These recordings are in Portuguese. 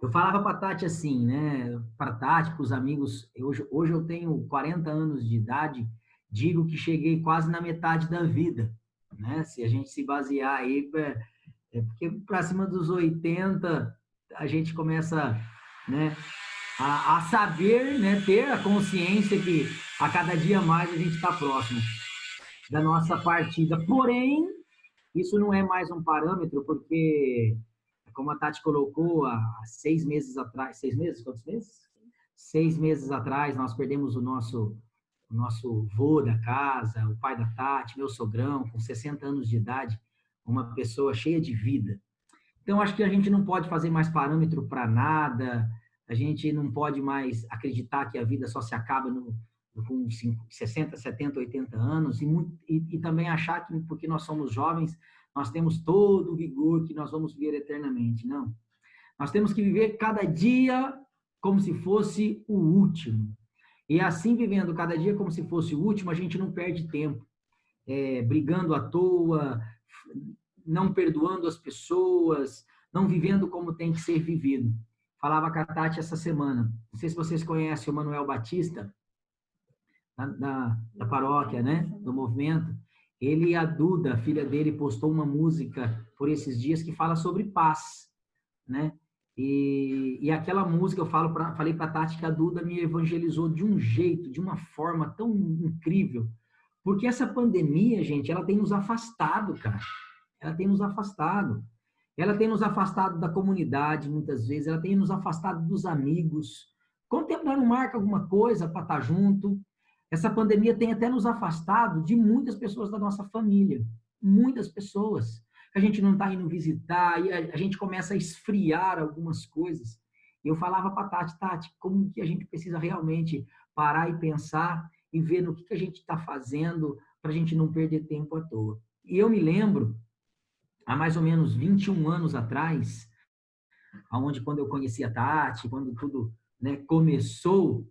Eu falava para a Tati assim, né? Para a Tati, para os amigos, hoje eu tenho 40 anos de idade, digo que cheguei quase na metade da vida, né? Se a gente se basear aí, é porque para cima dos 80 a gente começa, né, a saber, né, ter a consciência que a cada dia mais a gente está próximo da nossa partida. Porém, isso não é mais um parâmetro, porque, como a Tati colocou, há 6 meses atrás, 6 meses? Quantos meses? 6 meses atrás, nós perdemos o nosso vô da casa, o pai da Tati, meu sogrão, com 60 anos de idade, uma pessoa cheia de vida. Então, acho que a gente não pode fazer mais parâmetro para nada, a gente não pode mais acreditar que a vida só se acaba com 60, 70, 80 anos, e também achar que, porque nós somos jovens, nós temos todo o vigor que nós vamos viver eternamente. Não. Nós temos que viver cada dia como se fosse o último. E assim, vivendo cada dia como se fosse o último, a gente não perde tempo, brigando à toa, não perdoando as pessoas, não vivendo como tem que ser vivido. Falava com a Tati essa semana. Não sei se vocês conhecem o Manuel Batista, da paróquia, né? Do movimento. Ele e a Duda, a filha dele, postou uma música por esses dias que fala sobre paz, né? E aquela música, falei para a Tati que a Duda me evangelizou de um jeito, de uma forma tão incrível. Porque essa pandemia, gente, ela tem nos afastado, cara. Ela tem nos afastado. Ela tem nos afastado da comunidade, muitas vezes. Ela tem nos afastado dos amigos. Quanto tempo nós não marca alguma coisa para estar junto? Essa pandemia tem até nos afastado de muitas pessoas da nossa família. Muitas pessoas. A gente não está indo visitar, e a gente começa a esfriar algumas coisas. E eu falava para a Tati, Tati, como que a gente precisa realmente parar e pensar e ver no que a gente está fazendo para a gente não perder tempo à toa. E eu me lembro, há mais ou menos 21 anos atrás, aonde quando eu conheci a Tati, quando tudo, né, começou,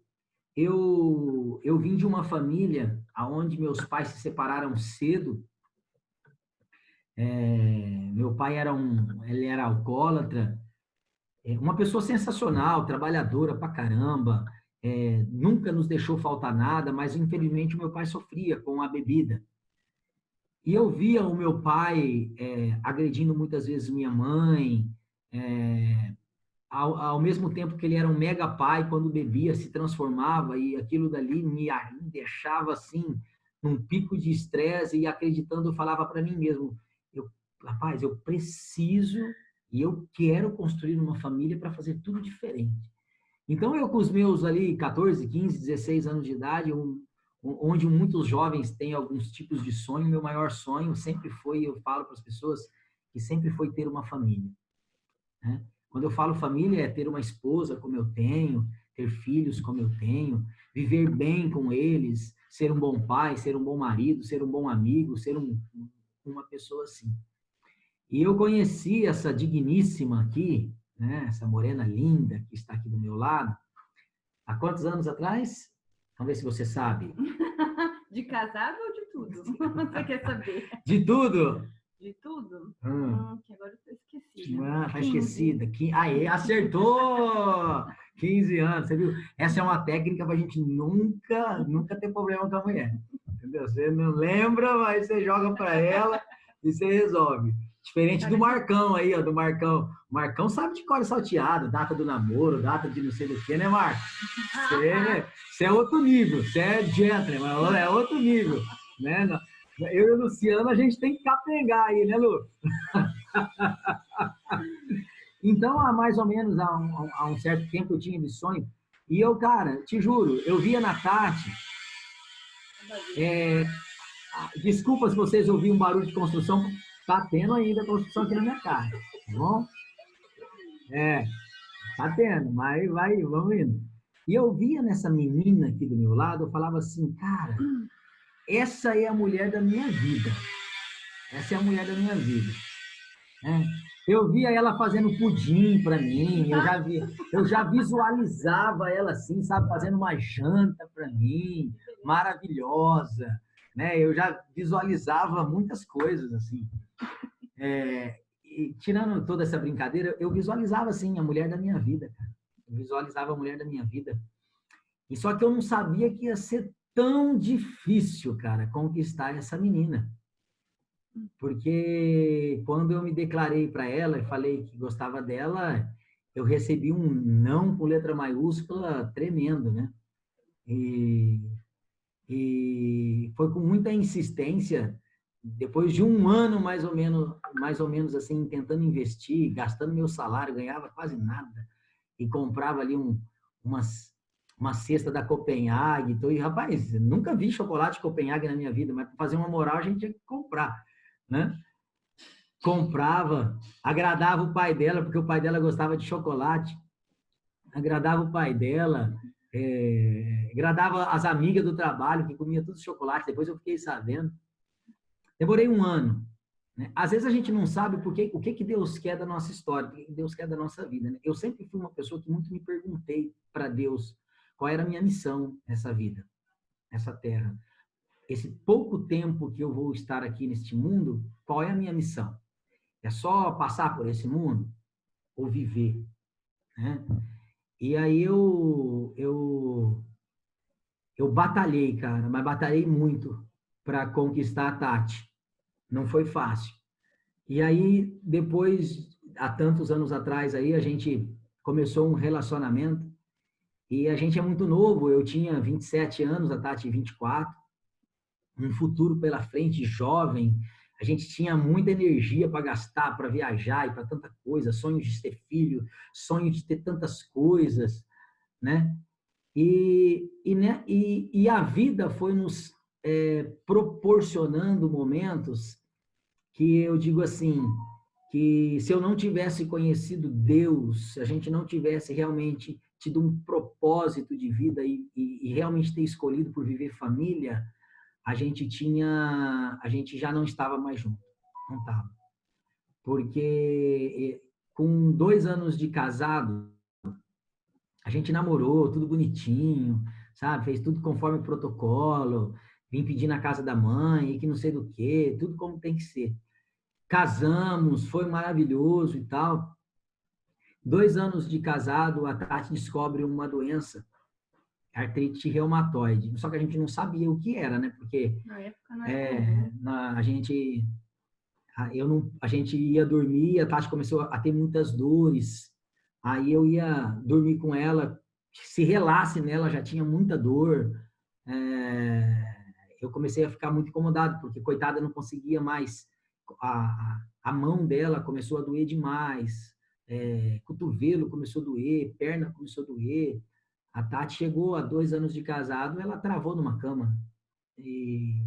eu vim de uma família aonde meus pais se separaram cedo. Meu pai ele era alcoólatra, uma pessoa sensacional, trabalhadora pra caramba, nunca nos deixou faltar nada, mas infelizmente o meu pai sofria com a bebida. E eu via o meu pai agredindo muitas vezes minha mãe, é, ao mesmo tempo que ele era um mega pai, quando bebia, se transformava, e aquilo dali me deixava assim, num pico de estresse, e acreditando, eu falava para mim mesmo, rapaz, eu preciso e eu quero construir uma família para fazer tudo diferente. Então, eu com os meus ali 14, 15, 16 anos de idade, onde muitos jovens têm alguns tipos de sonho, meu maior sonho sempre foi, eu falo para as pessoas, que sempre foi ter uma família, né? Quando eu falo família, é ter uma esposa como eu tenho, ter filhos como eu tenho, viver bem com eles, ser um bom pai, ser um bom marido, ser um bom amigo, ser uma pessoa assim. E eu conheci essa digníssima aqui, né, essa morena linda que está aqui do meu lado, há quantos anos atrás? Vamos ver se você sabe. De casado ou de tudo? Você quer saber? De tudo! De tudo? Que agora eu tô esquecida. tá esquecida. Aí, acertou! 15 anos, você viu? Essa é uma técnica para a gente nunca ter problema com a mulher. Entendeu? Você não lembra, mas você joga para ela e você resolve. Diferente do Marcão aí, ó, do Marcão. O Marcão sabe de cor salteado, data do namoro, data de não sei do que, né, Marco? Você é outro nível, você é gentleman, é outro nível, né? Eu e o Luciano, a gente tem que capengar aí, né, Lu? Então, há mais ou menos há um certo tempo eu tinha esse sonho. E eu, cara, te juro, eu via na Tati. É, desculpa se vocês ouviram um barulho de construção, tá tendo ainda construção aqui na minha casa, tá bom? É, tá tendo, mas vamos indo. E eu via nessa menina aqui do meu lado, eu falava assim, cara, essa é a mulher da minha vida. Essa é a mulher da minha vida. É. Eu via ela fazendo pudim para mim, eu já visualizava ela assim, sabe, fazendo uma janta para mim, maravilhosa, né? Eu já visualizava muitas coisas assim. tirando toda essa brincadeira, eu visualizava, assim, a mulher da minha vida, cara. Eu visualizava a mulher da minha vida. E só que eu não sabia que ia ser tão difícil, cara, conquistar essa menina. Porque quando eu me declarei para ela e falei que gostava dela, eu recebi um não com letra maiúscula tremendo, né? E, e foi com muita insistência, depois de um ano mais ou menos assim, tentando investir, gastando meu salário, ganhava quase nada, e comprava ali umas, uma cesta da Copenhague. Então, e, rapaz, nunca vi chocolate Copenhague na minha vida, mas para fazer uma moral a gente tinha que comprar, né? Comprava, agradava o pai dela, porque o pai dela gostava de chocolate, agradava o pai dela, agradava as amigas do trabalho, que comia tudo chocolate, depois eu fiquei sabendo. Demorei um ano. Né? Às vezes a gente não sabe o que Deus quer da nossa história, o que Deus quer da nossa vida. Né? Eu sempre fui uma pessoa que muito me perguntei para Deus qual era a minha missão nessa vida, nessa terra. Esse pouco tempo que eu vou estar aqui neste mundo, qual é a minha missão? É só passar por esse mundo ou viver? Né? E aí eu batalhei, cara, mas batalhei muito para conquistar a Tati. Não foi fácil. E aí, depois, há tantos anos atrás, aí, a gente começou um relacionamento e a gente é muito novo. Eu tinha 27 anos, a Tati 24, um futuro pela frente, jovem. A gente tinha muita energia para gastar, para viajar e para tanta coisa, sonho de ter filho, sonho de ter tantas coisas, né? E a vida foi nos proporcionando momentos que eu digo assim, que se eu não tivesse conhecido Deus, se a gente não tivesse realmente tido um propósito de vida e realmente ter escolhido por viver família, a gente já não estava mais junto, não estava. Porque com 2 anos de casado, a gente namorou, tudo bonitinho, sabe? Fez tudo conforme o protocolo, vim pedir na casa da mãe, e que não sei do que, tudo como tem que ser. Casamos, foi maravilhoso e tal. 2 anos de casado, a Tati descobre uma doença, artrite reumatoide. Só que a gente não sabia o que era, né? Porque Na época não era comum. a gente, a gente ia dormir, a Tati começou a ter muitas dores. Aí eu ia dormir com ela, se relasse nela, já tinha muita dor. Eu comecei a ficar muito incomodado, porque coitada não conseguia mais. A mão dela começou a doer demais, cotovelo começou a doer, perna começou a doer. A Tati chegou a 2 anos de casado, ela travou numa cama. E,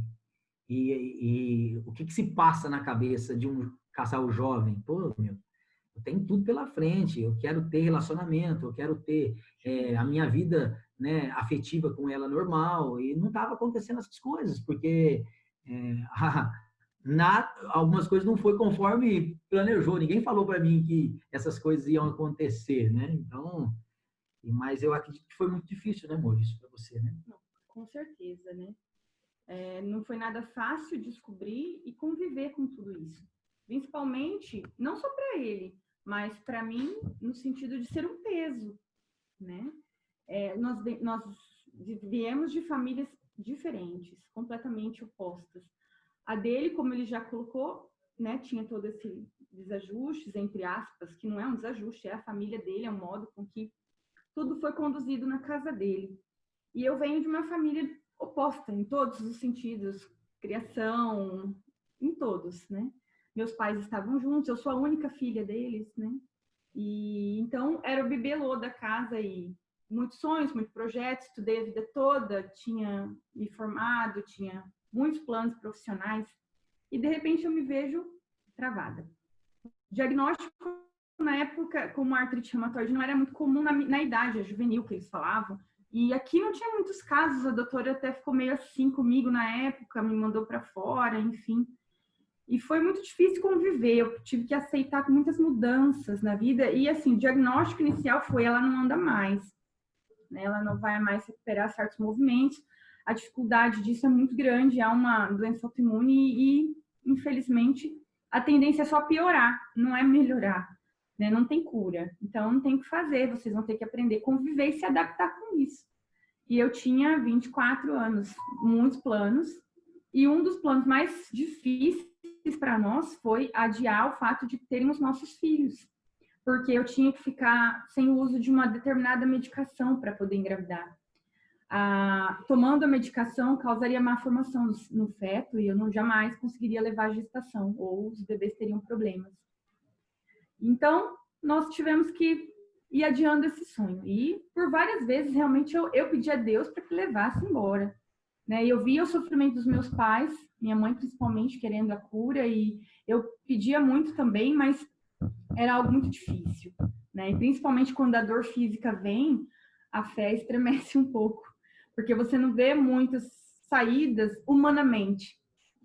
e o que se passa na cabeça de um casal jovem? Pô, meu, eu tenho tudo pela frente, eu quero ter relacionamento, eu quero ter a minha vida, né, afetiva com ela normal, e não estava acontecendo essas coisas, porque algumas coisas não foi conforme planejou, ninguém falou para mim que essas coisas iam acontecer, né? Então, mas eu acredito que foi muito difícil, né, amor, isso para você, né? Não, com certeza, né? Não foi nada fácil descobrir e conviver com tudo isso. Principalmente, não só para ele, mas para mim, no sentido de ser um peso, né? Nós viemos de famílias diferentes, completamente opostas. A dele, como ele já colocou, né, tinha todo esse desajustes, entre aspas, que não é um desajuste, é a família dele, é o modo com que tudo foi conduzido na casa dele. E eu venho de uma família oposta, em todos os sentidos, criação, em todos, né? Meus pais estavam juntos, eu sou a única filha deles, né? E então era o bibelô da casa e muitos sonhos, muitos projetos, estudei a vida toda, tinha me formado, tinha muitos planos profissionais e de repente eu me vejo travada. Diagnóstico na época, como artrite reumatoide, não era muito comum na idade, a juvenil que eles falavam. E aqui não tinha muitos casos, a doutora até ficou meio assim comigo na época, me mandou para fora, enfim. E foi muito difícil conviver, eu tive que aceitar muitas mudanças na vida. E assim, o diagnóstico inicial foi: ela não anda mais, né? Ela não vai mais recuperar certos movimentos. A dificuldade disso é muito grande, há uma doença autoimune e, infelizmente, a tendência é só piorar, não é melhorar, né? Não tem cura. Então, não tem o que fazer, vocês vão ter que aprender a conviver e se adaptar com isso. E eu tinha 24 anos, muitos planos, e um dos planos mais difíceis para nós foi adiar o fato de termos nossos filhos, porque eu tinha que ficar sem o uso de uma determinada medicação para poder engravidar. Tomando a medicação causaria má formação no feto e eu não jamais conseguiria levar a gestação, ou os bebês teriam problemas. Então, nós tivemos que ir adiando esse sonho. E por várias vezes, realmente, eu pedi a Deus para que levasse embora. Né? Eu via o sofrimento dos meus pais, minha mãe principalmente, querendo a cura, e eu pedia muito também, mas era algo muito difícil. Né? E principalmente quando a dor física vem, a fé estremece um pouco, porque você não vê muitas saídas humanamente.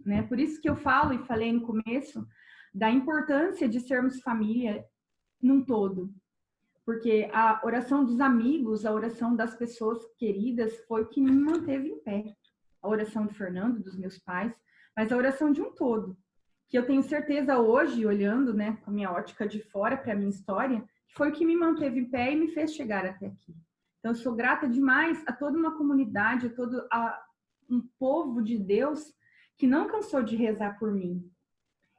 Né? Por isso que eu falo, e falei no começo, da importância de sermos família num todo. Porque a oração dos amigos, a oração das pessoas queridas foi o que me manteve em pé. A oração do Fernando, dos meus pais, mas a oração de um todo. Que eu tenho certeza hoje, olhando, né, com a minha ótica de fora para a minha história, que foi o que me manteve em pé e me fez chegar até aqui. Então, eu sou grata demais a toda uma comunidade, a todo um povo de Deus que não cansou de rezar por mim.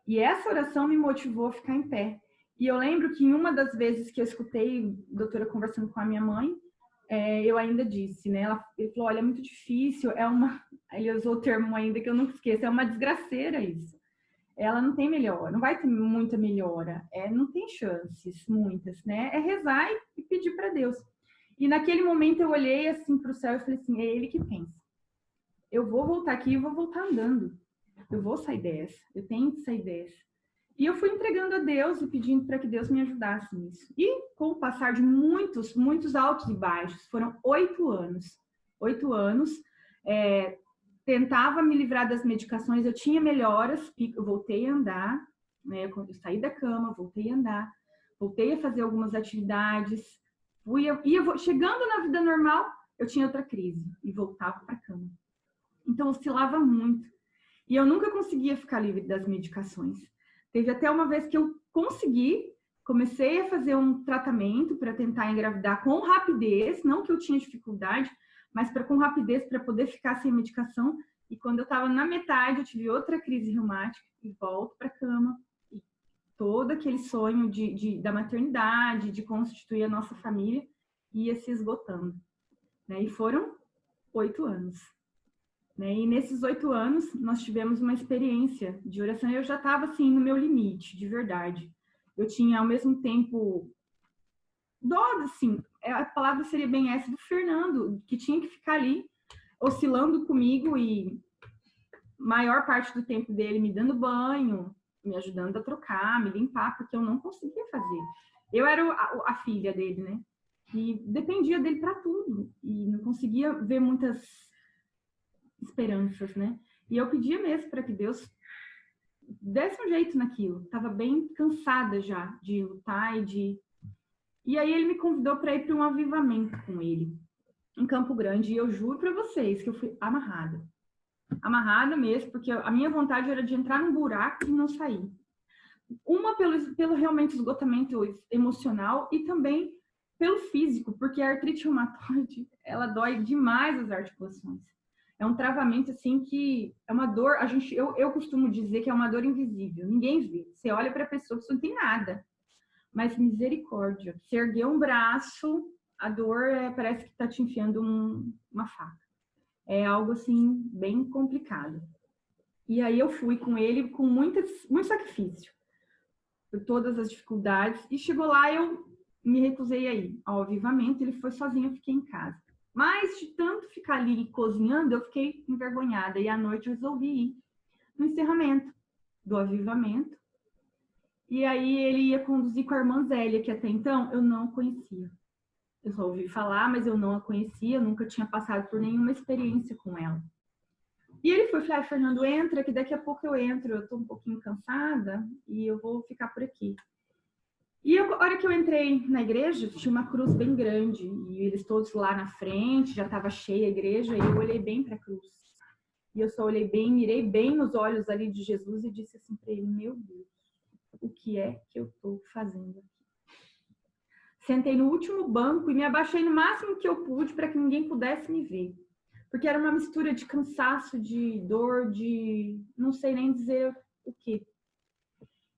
E essa oração me motivou a ficar em pé. E eu lembro que em uma das vezes que eu escutei a doutora conversando com a minha mãe, eu ainda disse, né? Ele falou, olha, é muito difícil, ele usou o termo ainda que eu nunca esqueço, é uma desgraceira isso. Ela não tem melhora, não vai ter muita melhora, não tem chances, muitas, né? É rezar e pedir para Deus. E naquele momento eu olhei assim para o céu e falei assim, é ele que pensa. Eu vou voltar aqui e vou voltar andando. Eu vou sair dessa, eu tenho que sair dessa. E eu fui entregando a Deus e pedindo para que Deus me ajudasse nisso. E com o passar de muitos altos e baixos, foram 8 anos. 8 anos, tentava me livrar das medicações, eu tinha melhoras, eu voltei a andar, né? Eu saí da cama, voltei a andar, voltei a fazer algumas atividades, chegando na vida normal, eu tinha outra crise e voltava para a cama. Então, oscilava muito. E eu nunca conseguia ficar livre das medicações. Teve até uma vez que eu comecei a fazer um tratamento para tentar engravidar com rapidez, não que eu tinha dificuldade, mas com rapidez para poder ficar sem medicação. E quando eu estava na metade, eu tive outra crise reumática e volto para a cama. E todo aquele sonho da maternidade, de constituir a nossa família, ia se esgotando. Né? E foram 8 anos. Né? E nesses 8 anos, nós tivemos uma experiência de oração. Eu já estava, assim, no meu limite, de verdade. Eu tinha, ao mesmo tempo, dó, assim, a palavra seria bem essa, do Fernando, que tinha que ficar ali, oscilando comigo e maior parte do tempo dele me dando banho, me ajudando a trocar, me limpar, porque eu não conseguia fazer. Eu era a filha dele, né? E dependia dele para tudo. E não conseguia ver muitas esperanças, né? E eu pedia mesmo para que Deus desse um jeito naquilo. Estava bem cansada já de lutar e aí ele me convidou para ir para um avivamento com ele em Campo Grande. E eu juro para vocês que eu fui amarrada mesmo, porque a minha vontade era de entrar num buraco e não sair. Uma pelo realmente esgotamento emocional e também pelo físico, porque a artrite reumatoide, ela dói demais as articulações. É um travamento, assim, que é uma dor, eu costumo dizer que é uma dor invisível, ninguém vê. Você olha para a pessoa não tem nada, mas misericórdia. Você ergueu um braço, a dor parece que está te enfiando uma faca. É algo, assim, bem complicado. E aí eu fui com ele com muito sacrifício, por todas as dificuldades, e chegou lá, eu me recusei aí ao avivamento, ele foi sozinho, eu fiquei em casa. Mas de tanto ficar ali cozinhando, eu fiquei envergonhada. E à noite eu resolvi ir no encerramento do avivamento. E aí ele ia conduzir com a irmã Zélia, que até então eu não conhecia. Eu só ouvi falar, mas eu não a conhecia, eu nunca tinha passado por nenhuma experiência com ela. E ele foi falar, Fernando, entra, que daqui a pouco eu entro, eu tô um pouquinho cansada e eu vou ficar por aqui. E a hora que eu entrei na igreja, tinha uma cruz bem grande, e eles todos lá na frente, já estava cheia a igreja, e eu olhei bem para a cruz. E eu só olhei bem, mirei bem nos olhos ali de Jesus e disse assim para ele, meu Deus, o que é que eu estou fazendo aqui. Sentei no último banco e me abaixei no máximo que eu pude para que ninguém pudesse me ver. Porque era uma mistura de cansaço, de dor, de não sei nem dizer o quê.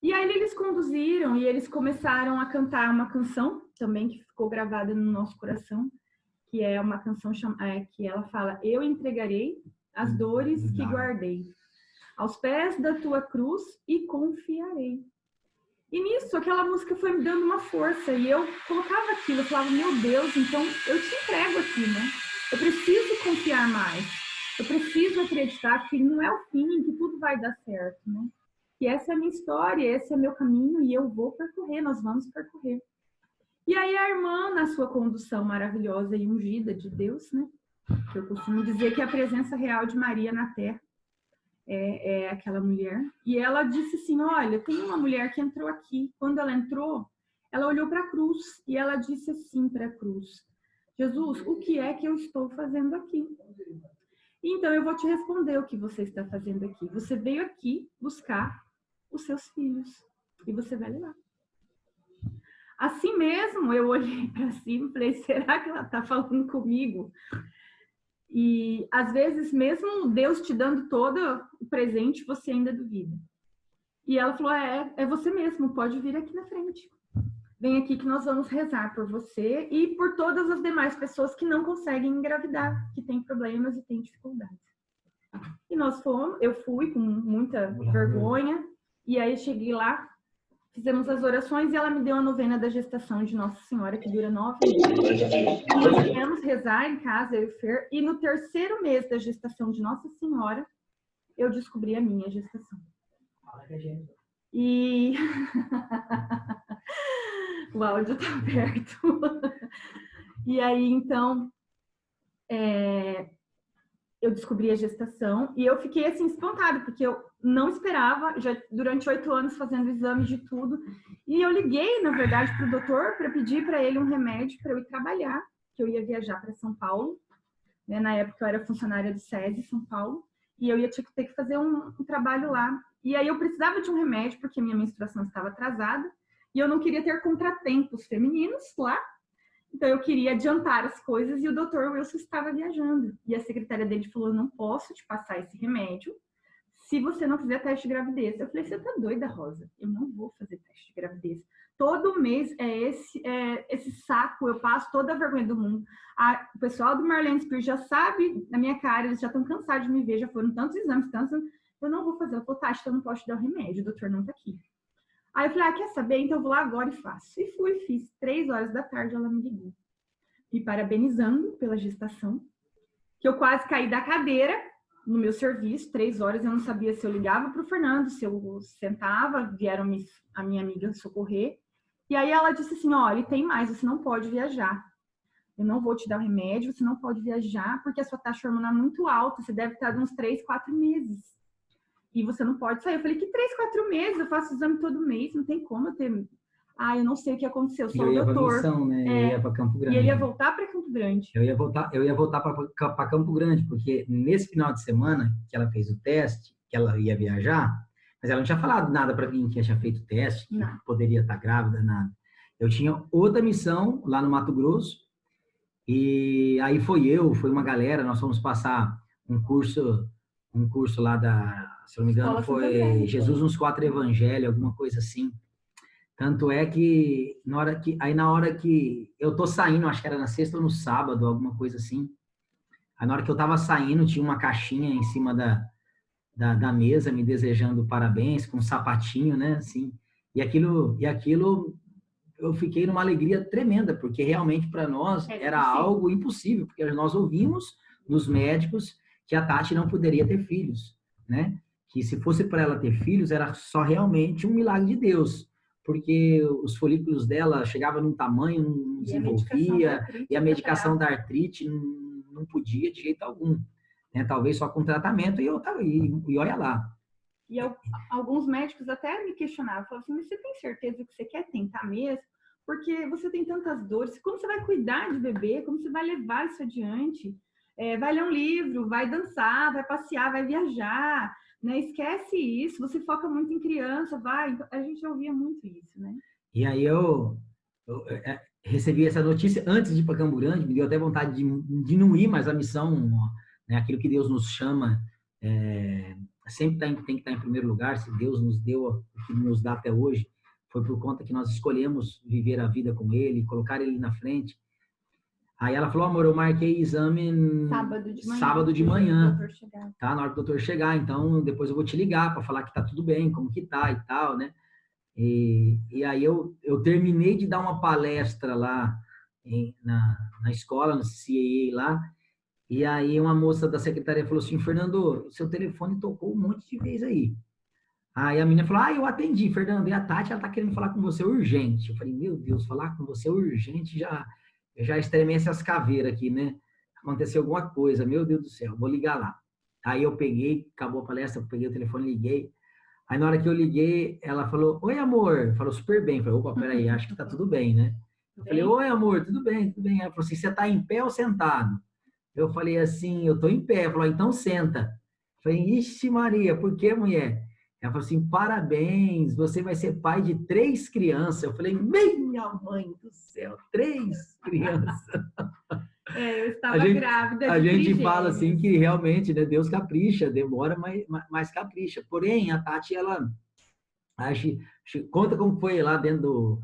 E aí eles conduziram e eles começaram a cantar uma canção também que ficou gravada no nosso coração, que é uma canção que ela fala: eu entregarei as dores que guardei aos pés da tua cruz e confiarei. E nisso, aquela música foi me dando uma força e eu colocava aquilo, eu falava: meu Deus, então eu te entrego aqui, né? Eu preciso confiar mais, eu preciso acreditar que não é o fim, que tudo vai dar certo, né? Que essa é a minha história, esse é meu caminho e eu vou percorrer, nós vamos percorrer. E aí a irmã, na sua condução maravilhosa e ungida de Deus, né? Que eu costumo dizer que é a presença real de Maria na Terra é aquela mulher. E ela disse assim: olha, tem uma mulher que entrou aqui. Quando ela entrou, ela olhou para a cruz e ela disse assim para a cruz: Jesus, o que é que eu estou fazendo aqui? Então eu vou te responder o que você está fazendo aqui. Você veio aqui buscar os seus filhos e você vai levar. Assim mesmo, eu olhei para cima e falei: será que ela está falando comigo? E às vezes, mesmo Deus te dando todo o presente, você ainda duvida. E ela falou: é você mesmo, pode vir aqui na frente. Vem aqui que nós vamos rezar por você e por todas as demais pessoas que não conseguem engravidar, que têm problemas e têm dificuldades. E nós fomos, eu fui com muita vergonha, e aí cheguei lá, fizemos as orações e ela me deu a novena da gestação de Nossa Senhora, que dura 9 meses. E nós viemos rezar em casa, eu e o Fer, e no 3º mês da gestação de Nossa Senhora, eu descobri a minha gestação. E o áudio tá aberto. E aí, então, eu descobri a gestação e eu fiquei assim espantada, porque eu não esperava, já durante 8 anos fazendo exame de tudo. E eu liguei, na verdade, para o doutor para pedir para ele um remédio para eu ir trabalhar, que eu ia viajar para São Paulo. Né? Na época eu era funcionária do SESI, São Paulo, e eu ia ter que fazer um trabalho lá. E aí eu precisava de um remédio, porque minha menstruação estava atrasada, e eu não queria ter contratempos femininos lá. Então, eu queria adiantar as coisas e o Dr. Wilson estava viajando. E a secretária dele falou: não posso te passar esse remédio se você não fizer teste de gravidez. Eu falei: você tá doida, Rosa? Eu não vou fazer teste de gravidez. Todo mês esse saco, eu passo toda a vergonha do mundo. O pessoal do Marlene Spears já sabe na minha cara, eles já estão cansados de me ver, já foram tantos exames, eu não vou fazer. Eu falei: tá, acho que eu não posso te dar o remédio, o doutor não tá aqui. Aí eu falei: quer saber? Então eu vou lá agora e faço. E fui, fiz. 3 horas da tarde ela me ligou, me parabenizando pela gestação, que eu quase caí da cadeira no meu serviço. 3 horas eu não sabia se eu ligava para o Fernando, se eu sentava, vieram a minha amiga socorrer. E aí ela disse assim: olha, tem mais, você não pode viajar. Eu não vou te dar o remédio, você não pode viajar, porque a sua taxa hormonal é muito alta, você deve estar de uns 3, 4 meses. E você não pode sair. Eu falei: que 3, 4 meses? Eu faço exame todo mês, não tem como eu ter... eu não sei o que aconteceu, só o doutor. Missão, né? Eu ia para Campo Grande. E ele ia voltar para Campo Grande. Eu ia voltar para Campo Grande, porque nesse final de semana que ela fez o teste, que ela ia viajar, mas ela não tinha falado nada para mim que tinha feito o teste, que poderia estar grávida, nada. Eu tinha outra missão lá no Mato Grosso, e aí foi uma galera, nós fomos passar um curso lá se eu não me engano, foi Jesus nos 4 Evangelhos, alguma coisa assim. Tanto é que na hora que eu tô saindo, acho que era na sexta ou no sábado, alguma coisa assim. Aí na hora que eu tava saindo, tinha uma caixinha em cima da mesa me desejando parabéns, com um sapatinho, né, assim. E aquilo eu fiquei numa alegria tremenda, porque realmente para nós era algo impossível, porque nós ouvimos dos médicos que a Tati não poderia ter filhos, né? Que se fosse para ela ter filhos, era só realmente um milagre de Deus, porque os folículos dela chegavam num tamanho, não desenvolvia, e a medicação da artrite não podia de jeito algum, né? Talvez só com tratamento, e olha lá. E alguns médicos até me questionavam, falavam assim: mas você tem certeza que você quer tentar mesmo? Porque você tem tantas dores, como você vai cuidar de bebê, como você vai levar isso adiante? Vai ler um livro, vai dançar, vai passear, vai viajar, né? Esquece isso, você foca muito em criança, vai. A gente já ouvia muito isso, né? E aí recebi essa notícia antes de ir para Campo Grande, me deu até vontade de não ir, mas a missão, né, aquilo que Deus nos chama, sempre tem que estar em primeiro lugar. Se Deus nos deu o que nos dá até hoje, foi por conta que nós escolhemos viver a vida com Ele, colocar Ele na frente. Aí ela falou, amor, eu marquei exame sábado de manhã, tá? Na hora que o doutor chegar, então depois eu vou te ligar para falar que tá tudo bem, como que tá e tal, né? E aí eu terminei de dar uma palestra lá na escola, no CAA lá, e aí uma moça da secretaria falou assim, Fernando, seu telefone tocou um monte de vezes aí. Aí a menina falou, eu atendi, Fernando, e a Tati, ela tá querendo falar com você urgente. Eu falei, meu Deus, falar com você urgente já estremece as caveiras aqui, né? Aconteceu alguma coisa, meu Deus do céu, vou ligar lá. Aí eu peguei, acabou a palestra, eu peguei o telefone, liguei. Aí na hora que eu liguei, ela falou, oi, amor. Falou super bem. Eu falei, opa, peraí, acho que tá tudo bem, né? Eu falei, oi, amor, tudo bem, tudo bem. Ela falou assim, você tá em pé ou sentado? Eu falei assim, eu tô em pé. Ela falou, então senta. Eu falei, ixi, Maria, por que, mulher? Ela falou assim, parabéns, você vai ser pai de 3 crianças. Eu falei, minha mãe do céu, 3 crianças. Eu estava grávida a de gente trigêmeos. fala assim que realmente, né, Deus capricha, demora, mas capricha. Porém, a Tati, ela conta como foi lá dentro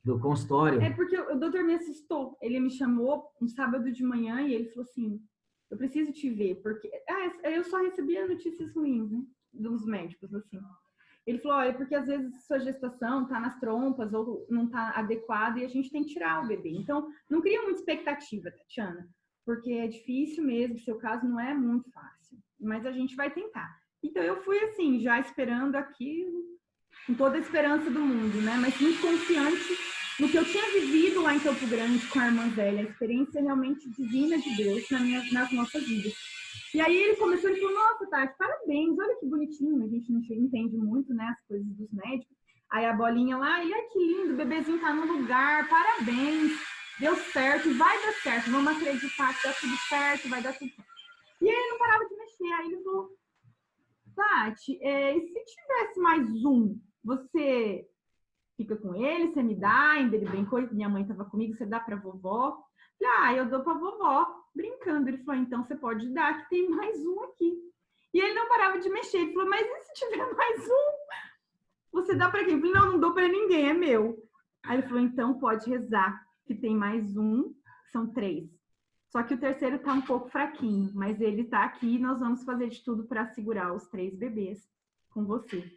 do consultório. É porque o doutor me assustou. Ele me chamou um sábado de manhã e ele falou assim, eu preciso te ver, porque eu só recebia notícias ruins, né, dos médicos, assim. Ele falou, olha, porque às vezes sua gestação tá nas trompas ou não tá adequada e a gente tem que tirar o bebê. Então, não cria muita expectativa, Tatiana, porque é difícil mesmo, seu caso não é muito fácil, mas a gente vai tentar. Então, eu fui assim, já esperando aqui, com toda a esperança do mundo, né? Mas muito confiante no que eu tinha vivido lá em Campo Grande com a irmã Zélia, a experiência realmente divina de Deus nas nossas vidas. E aí ele começou e falou, nossa, Tati, parabéns, olha que bonitinho, a gente não entende muito, né, as coisas dos médicos. Aí a bolinha lá, e olha que lindo, o bebezinho tá no lugar, parabéns, deu certo, vai dar certo, vamos acreditar que dá tudo certo, vai dar tudo certo. E aí ele não parava de mexer, aí ele falou, Tati, e se tivesse mais um, você fica com ele, você me dá, ainda ele brincou, minha mãe estava comigo, você dá para vovó? Eu dou para vovó, brincando. Ele falou, então você pode dar, que tem mais um aqui. E ele não parava de mexer, ele falou, mas e se tiver mais um? Você dá para quem? Eu falei, não dou para ninguém, é meu. Aí ele falou, então pode rezar, que tem mais um, são 3. Só que o terceiro tá um pouco fraquinho, mas ele tá aqui e nós vamos fazer de tudo para segurar os 3 bebês com você.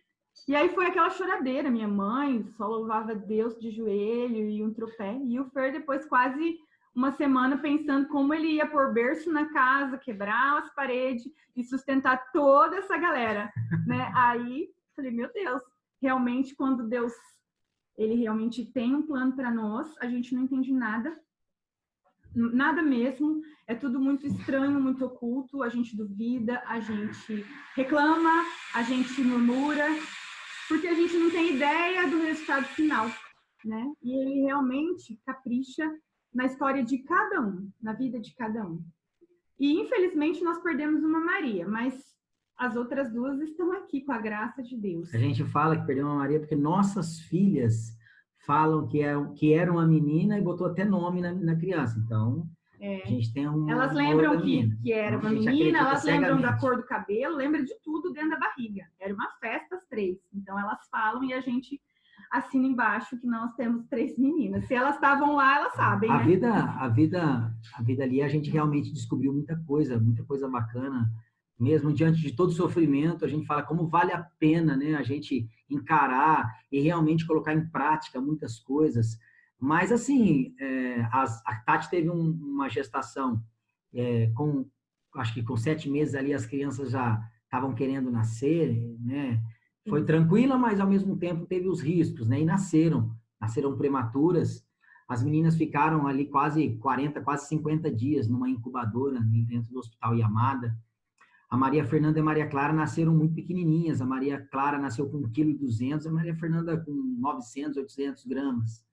E aí foi aquela choradeira, minha mãe só louvava Deus de joelho e um tropé, e o Fer depois quase uma semana pensando como ele ia pôr berço na casa, quebrar as paredes e sustentar toda essa galera, né? Aí falei, meu Deus, realmente quando Deus, ele realmente tem um plano para nós, a gente não entende nada mesmo, é tudo muito estranho, muito oculto, a gente duvida, a gente reclama, a gente murmura, porque a gente não tem ideia do resultado final, né? E ele realmente capricha na história de cada um, na vida de cada um. E, infelizmente, nós perdemos uma Maria, mas as outras 2 estão aqui, com a graça de Deus. A gente fala que perdeu uma Maria porque nossas filhas falam que era uma menina e botou até nome na criança. Então, a gente tem elas lembram que era uma menina, elas lembram da cor do cabelo, lembram de tudo dentro da barriga. Era uma festa às 3. Então, elas falam e a gente assina embaixo que nós temos 3 meninas. Se elas estavam lá, elas sabem, né? A vida ali, a gente realmente descobriu muita coisa bacana. Mesmo diante de todo sofrimento, a gente fala como vale a pena, né, a gente encarar e realmente colocar em prática muitas coisas. Mas, assim, a Tati teve uma gestação acho que com 7 meses ali, as crianças já estavam querendo nascer, né? Foi tranquila, mas ao mesmo tempo teve os riscos, né? E nasceram prematuras. As meninas ficaram ali quase 40, quase 50 dias numa incubadora dentro do Hospital Yamada. A Maria Fernanda e a Maria Clara nasceram muito pequenininhas. A Maria Clara nasceu com 1,2 kg, a Maria Fernanda com 900, 800 gramas.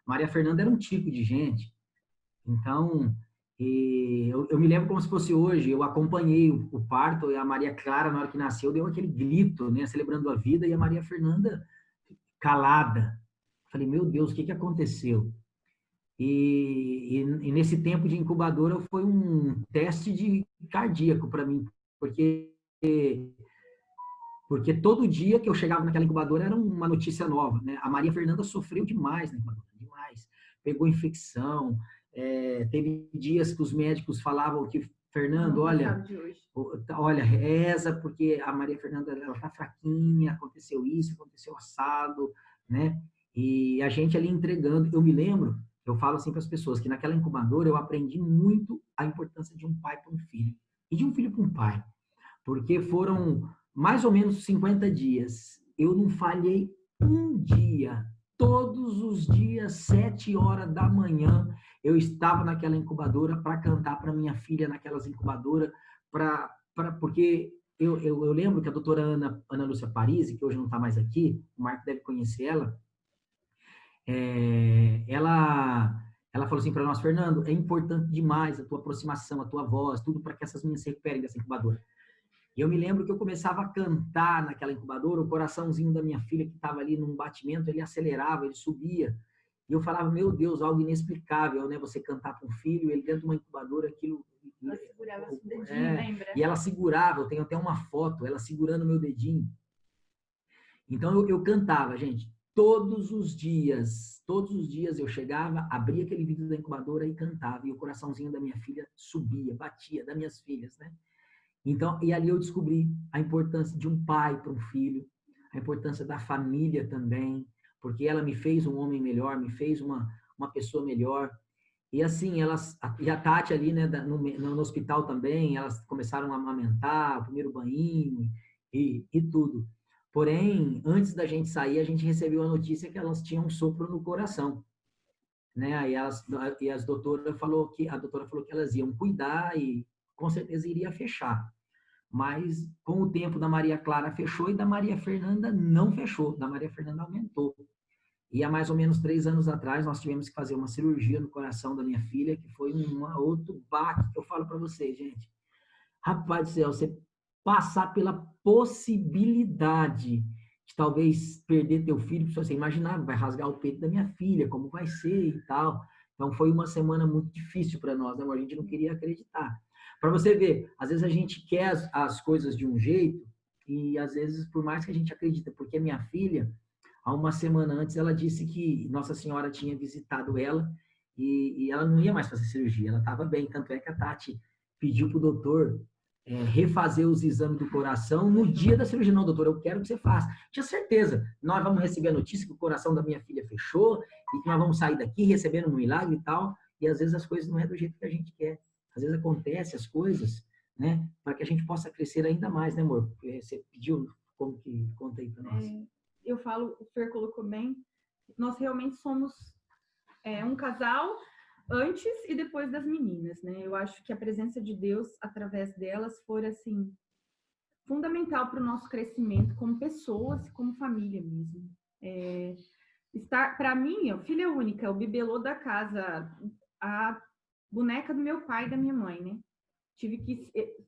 A Maria Fernanda era um tipo de gente. Então, E eu me lembro como se fosse hoje, eu acompanhei o parto, e a Maria Clara, na hora que nasceu, deu aquele grito, né, celebrando a vida, e a Maria Fernanda calada. Falei, meu Deus, o que aconteceu? E nesse tempo de incubadora foi um teste de cardíaco para mim, porque porque todo dia que eu chegava naquela incubadora era uma notícia nova, né? A Maria Fernanda sofreu demais na incubadora, demais. Pegou infecção, teve dias que os médicos falavam que, Fernando, olha, reza, porque a Maria Fernanda, ela tá fraquinha, aconteceu isso, aconteceu assado, né? E a gente ali entregando, eu me lembro, eu falo assim para as pessoas, que naquela incubadora eu aprendi muito a importância de um pai para um filho, e de um filho para um pai, porque foram mais ou menos 50 dias. Eu não falhei um dia. Todos os dias, 7 horas da manhã, eu estava naquela incubadora para cantar para minha filha naquelas incubadoras, porque eu lembro que a doutora Ana Lúcia Parisi, que hoje não está mais aqui, o Marco deve conhecer ela, ela falou assim para nós, Fernando, é importante demais a tua aproximação, a tua voz, tudo para que essas meninas se recuperem dessa incubadora. E eu me lembro que eu começava a cantar naquela incubadora, o coraçãozinho da minha filha que estava ali num batimento, ele acelerava, ele subia. E eu falava, meu Deus, algo inexplicável, né? Você cantar para um filho, ele dentro de uma incubadora, aquilo... Ela segurava o dedinho, lembra? E ela segurava, eu tenho até uma foto, ela segurando meu dedinho. Então eu cantava, gente, todos os dias eu chegava, abria aquele vídeo da incubadora e cantava, e o coraçãozinho da minha filha subia, batia, das minhas filhas, né? Então, e ali eu descobri a importância de um pai para um filho, a importância da família também, porque ela me fez um homem melhor, me fez uma pessoa melhor. E assim, e a Tati ali, né, no hospital também, elas começaram a amamentar, o primeiro banho e tudo. Porém, antes da gente sair, a gente recebeu a notícia que elas tinham um sopro no coração, né? Aí a doutora falou que elas iam cuidar e com certeza iria fechar. Mas com o tempo da Maria Clara fechou e da Maria Fernanda não fechou, da Maria Fernanda aumentou. E há mais ou menos 3 anos atrás nós tivemos que fazer uma cirurgia no coração da minha filha, que foi um outro baque que eu falo para vocês, gente. Rapaz do céu, você passar pela possibilidade de talvez perder teu filho, você imaginar, vai rasgar o peito da minha filha, como vai ser e tal. Então foi uma semana muito difícil para nós, né? A gente não queria acreditar. Para você ver, às vezes a gente quer as coisas de um jeito e às vezes por mais que a gente acredita, porque minha filha, há uma semana antes, ela disse que Nossa Senhora tinha visitado ela e ela não ia mais fazer cirurgia, ela estava bem, tanto é que a Tati pediu para o doutor refazer os exames do coração no dia da cirurgia. Não, doutor, eu quero que você faça. Tinha certeza, nós vamos receber a notícia que o coração da minha filha fechou e que nós vamos sair daqui recebendo um milagre e tal, e às vezes as coisas não é do jeito que a gente quer. Às vezes acontece as coisas, né, para que a gente possa crescer ainda mais, né, amor? Você pediu, como que conta aí para nós? Eu falo, o Fer colocou bem, nós realmente somos um casal antes e depois das meninas, né? Eu acho que a presença de Deus através delas foi assim fundamental para o nosso crescimento como pessoas, como família mesmo. Para mim, a filha única, o bibelô da casa, a boneca do meu pai e da minha mãe, né?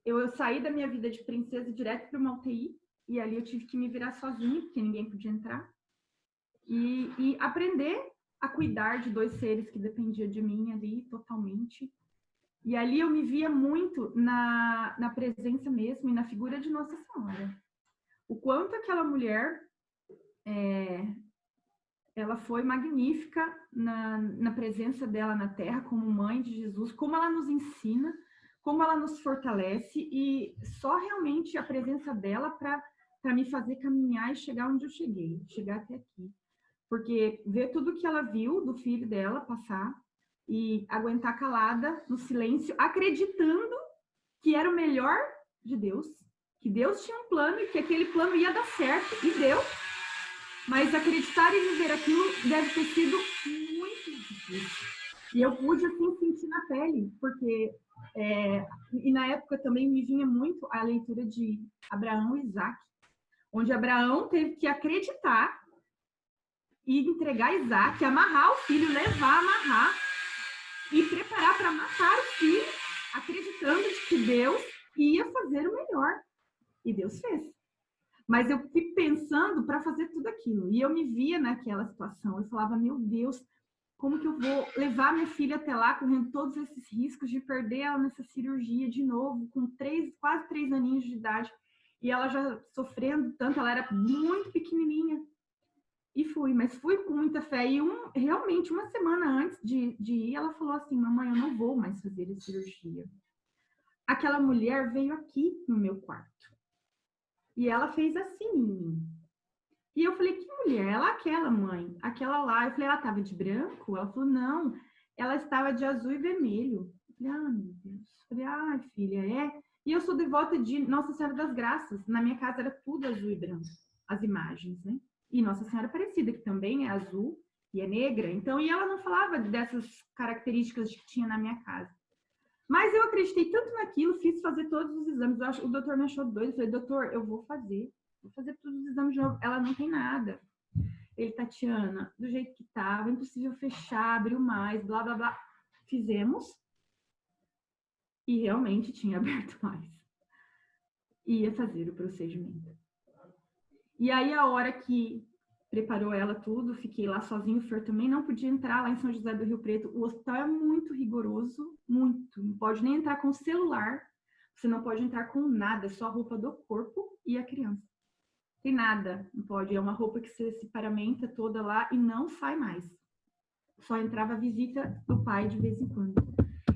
Eu saí da minha vida de princesa direto para uma UTI e ali eu tive que me virar sozinha porque ninguém podia entrar e aprender a cuidar de 2 seres que dependiam de mim ali totalmente. E ali eu me via muito na presença mesmo e na figura de Nossa Senhora. O quanto aquela mulher, ela foi magnífica na presença dela na Terra, como mãe de Jesus, como ela nos ensina, como ela nos fortalece, e só realmente a presença dela para me fazer caminhar e chegar onde eu cheguei, chegar até aqui. Porque ver tudo que ela viu do filho dela passar e aguentar calada, no silêncio, acreditando que era o melhor de Deus, que Deus tinha um plano e que aquele plano ia dar certo, e deu. Mas acreditar e viver aquilo deve ter sido muito difícil. E eu pude, assim, sentir na pele, porque... e na época também me vinha muito a leitura de Abraão e Isaac, onde Abraão teve que acreditar e entregar Isaac, amarrar o filho, levar, amarrar. e preparar para matar o filho, acreditando de que Deus ia fazer o melhor. E Deus fez. Mas eu fico pensando para fazer tudo aquilo. E eu me via naquela situação. Eu falava, meu Deus, como que eu vou levar minha filha até lá, correndo todos esses riscos de perder ela nessa cirurgia de novo, com quase 3 aninhos de idade. E ela já sofrendo tanto, ela era muito pequenininha. E fui, mas fui com muita fé. E realmente, uma semana antes de ir, ela falou assim, mamãe, eu não vou mais fazer a cirurgia. Aquela mulher veio aqui no meu quarto. E ela fez assim em mim. E eu falei, que mulher? Ela aquela, mãe. Aquela lá. Eu falei, ela estava de branco? Ela falou, não. Ela estava de azul e vermelho. Eu falei, ah, meu Deus. Eu falei, ah, filha, é? E eu sou devota de Nossa Senhora das Graças. Na minha casa era tudo azul e branco. As imagens, né? E Nossa Senhora Aparecida, que também é azul e é negra. Então, e ela não falava dessas características que tinha na minha casa. Mas eu acreditei tanto naquilo, fiz fazer todos os exames. O doutor me achou doido. Eu falei, doutor, eu vou fazer todos os exames de novo. Ela não tem nada. Ele, Tatiana, do jeito que estava, impossível fechar, abriu mais, blá, blá, blá. Fizemos. E realmente tinha aberto mais. Ia fazer o procedimento. E aí, a hora que preparou ela tudo, fiquei lá sozinho, o Fer também não podia entrar lá em São José do Rio Preto. O hospital é muito rigoroso, muito. Não pode nem entrar com o celular, você não pode entrar com nada, só a roupa do corpo e a criança. Tem nada, não pode. É uma roupa que você se paramenta toda lá e não sai mais. Só entrava a visita do pai de vez em quando.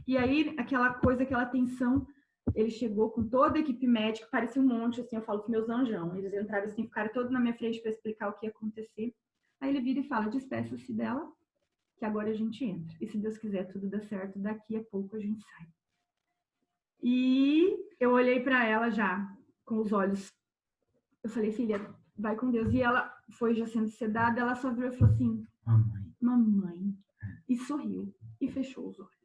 E aí, aquela coisa, aquela tensão, ele chegou com toda a equipe médica, parecia um monte, assim, eu falo que meus anjão. Eles entraram assim, ficaram todos na minha frente para explicar o que ia acontecer. Aí ele vira e fala, despeça-se dela, que agora a gente entra. E se Deus quiser, tudo dá certo, daqui a pouco a gente sai. E eu olhei para ela já, com os olhos. Eu falei, filha, vai com Deus. E ela foi já sendo sedada, ela só virou e falou assim, mamãe. E sorriu, e fechou os olhos.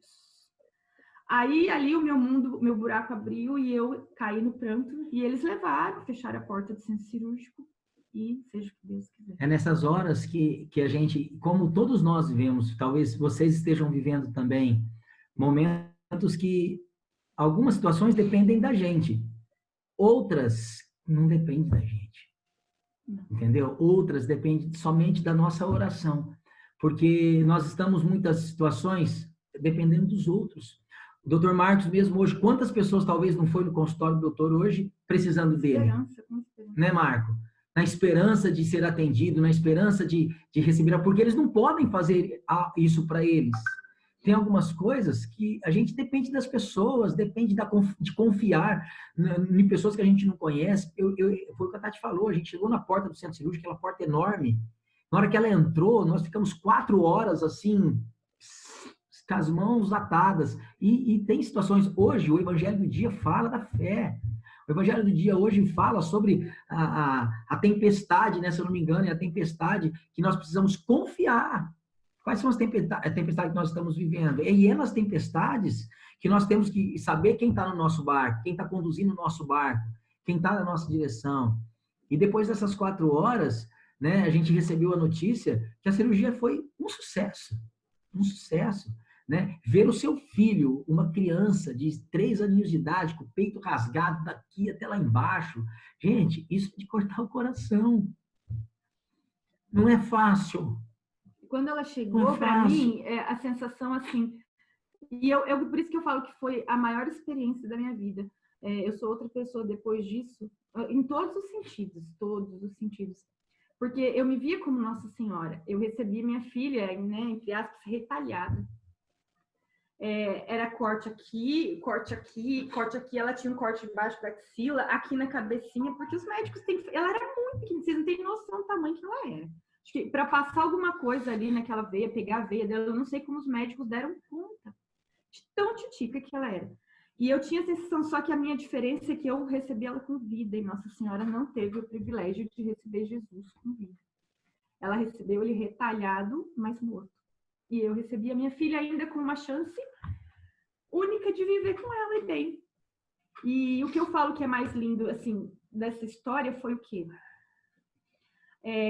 Aí, ali, o meu mundo, o meu buraco abriu e eu caí no pranto. E eles levaram, fecharam a porta do centro cirúrgico e seja o que Deus quiser. É nessas horas que a gente, como todos nós vivemos, talvez vocês estejam vivendo também, momentos que algumas situações dependem da gente, outras não dependem da gente, entendeu? Outras dependem somente da nossa oração, porque nós estamos, muitas situações, dependendo dos outros. O doutor Marcos mesmo hoje, quantas pessoas talvez não foi no consultório do doutor hoje precisando dele? Esperança. Né, Marco? Na esperança de ser atendido, na esperança de receber, porque eles não podem fazer isso para eles. Tem algumas coisas que a gente depende das pessoas, depende de confiar em pessoas que a gente não conhece. Foi o que a Tati falou, a gente chegou na porta do centro cirúrgico, aquela porta enorme. Na hora que ela entrou, nós ficamos 4 horas assim, com as mãos atadas. E tem situações, hoje o Evangelho do Dia fala da fé. O Evangelho do Dia hoje fala sobre a tempestade, né? Se eu não me engano, é a tempestade que nós precisamos confiar. Quais são as tempestades que nós estamos vivendo? E é nas tempestades que nós temos que saber quem está no nosso barco, quem está conduzindo o nosso barco, quem está na nossa direção. E depois dessas 4 horas, né, a gente recebeu a notícia que a cirurgia foi um sucesso. Um sucesso. Né? Ver o seu filho, uma criança de 3 aninhos de idade, com o peito rasgado daqui até lá embaixo. Gente, isso é de cortar o coração. Não é fácil. Quando ela chegou, para mim, a sensação assim... E por isso que eu falo que foi a maior experiência da minha vida. Eu sou outra pessoa depois disso, em todos os sentidos. Porque eu me via como Nossa Senhora. Eu recebi minha filha, né, entre aspas, retalhada. Era corte aqui, corte aqui, corte aqui. Ela tinha um corte embaixo da axila, aqui na cabecinha, porque os médicos têm... Ela era muito pequena, vocês não têm noção do tamanho que ela era. Acho que para passar alguma coisa ali naquela veia, pegar a veia dela, eu não sei como os médicos deram conta de tão titica que ela era. E eu tinha a sensação, só que a minha diferença é que eu recebi ela com vida, e Nossa Senhora não teve o privilégio de receber Jesus com vida. Ela recebeu ele retalhado, mas morto. E eu recebi a minha filha ainda com uma chance única de viver com ela e bem. E o que eu falo que é mais lindo, assim, dessa história foi o quê?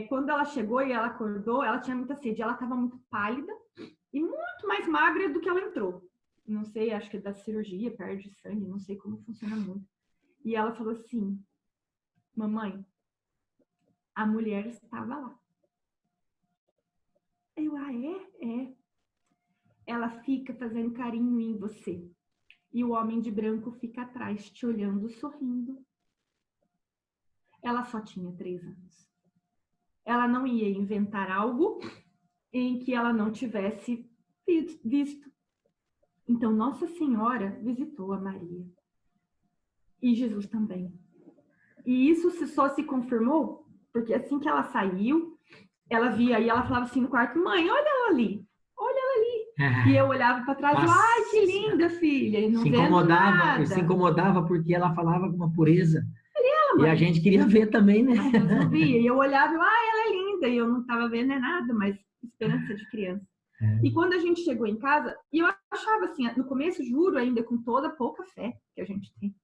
Quando ela chegou e ela acordou, ela tinha muita sede, ela estava muito pálida, e muito mais magra do que ela entrou. Não sei, acho que é da cirurgia, perde sangue, não sei como funciona muito. E ela falou assim, mamãe, a mulher estava lá. Eu, é? Ela fica fazendo carinho em você. E o homem de branco fica atrás, te olhando, sorrindo. Ela só tinha 3 anos. Ela não ia inventar algo em que ela não tivesse visto. Então, Nossa Senhora visitou a Maria. E Jesus também. E isso só se confirmou porque assim que ela saiu, ela via e ela falava assim no quarto, mãe, olha ela ali. E eu olhava para trás e falava, ai, que linda, filha. E não vendo nada. Se incomodava porque ela falava com uma pureza. E a gente queria ver também, né? Mas eu não via. E eu olhava e ela é linda. E eu não estava vendo nada, mas esperança de criança. E quando a gente chegou em casa, e eu achava assim, no começo, juro, ainda com toda a pouca fé que a gente tem,